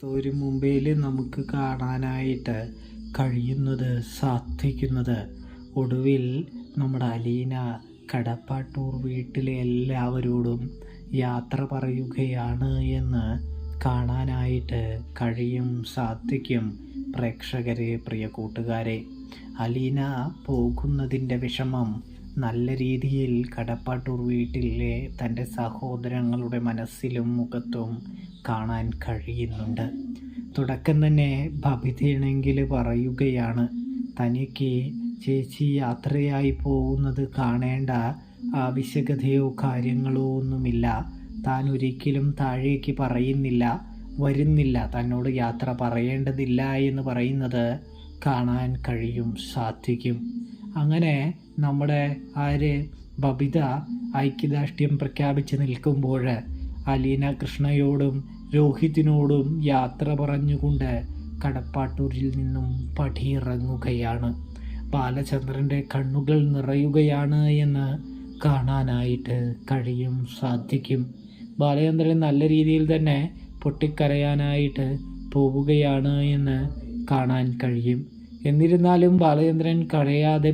ഒരു മുംബൈയിൽ നമുക്ക് കാണാനായിട്ട് കഴിയുന്നത് സാധിക്കുന്നത് ഒടുവിൽ നമ്മുടെ അലീന കടപ്പാട്ടൂർ വീട്ടിലെ എല്ലാവരോടും യാത്ര പറയുകയാണ് എന്ന് കാണാനായിട്ട് സാധിക്കും. പ്രേക്ഷകരെ, പ്രിയ കൂട്ടുകാരെ, അലീന പോകുന്നതിൻ്റെ വിഷമം നല്ല രീതിയിൽ കടപ്പാട്ടൂർ വീട്ടിലെ തൻ്റെ സഹോദരങ്ങളുടെ മനസ്സിലും മുഖത്തും കാണാൻ കഴിയുന്നുണ്ട്. തുടക്കം തന്നെ ബബിതയാണെങ്കിൽ പറയുകയാണ്, തനിക്ക് ചേച്ചി യാത്രയായി പോകുന്നത് കാണേണ്ട ആവശ്യകതയോ കാര്യങ്ങളോ ഒന്നുമില്ല, താൻ ഒരിക്കലും താഴേക്ക് പറയുന്നില്ല, വരുന്നില്ല, തന്നോട് യാത്ര പറയേണ്ടതില്ല എന്ന് പറയുന്നത് കാണാൻ സാധിക്കും. അങ്ങനെ നമ്മുടെ ബബിത ഐക്യദാർഢ്യം പ്രഖ്യാപിച്ച് നിൽക്കുമ്പോൾ അലീന കൃഷ്ണയോടും രോഹിത്തിനോടും യാത്ര പറഞ്ഞുകൊണ്ട് കടപ്പാട്ടൂരിൽ നിന്നും പടിയിറങ്ങുകയാണ്. ബാലചന്ദ്രൻ്റെ കണ്ണുകൾ നിറയുകയാണ് എന്ന് കാണാനായിട്ട് സാധിക്കും. ബാലചന്ദ്രൻ നല്ല രീതിയിൽ തന്നെ പൊട്ടിക്കരയാനായിട്ട് പോവുകയാണ് എന്ന് കാണാൻ കഴിയും. എന്നിരുന്നാലും ബാലചന്ദ്രൻ കരയാതെ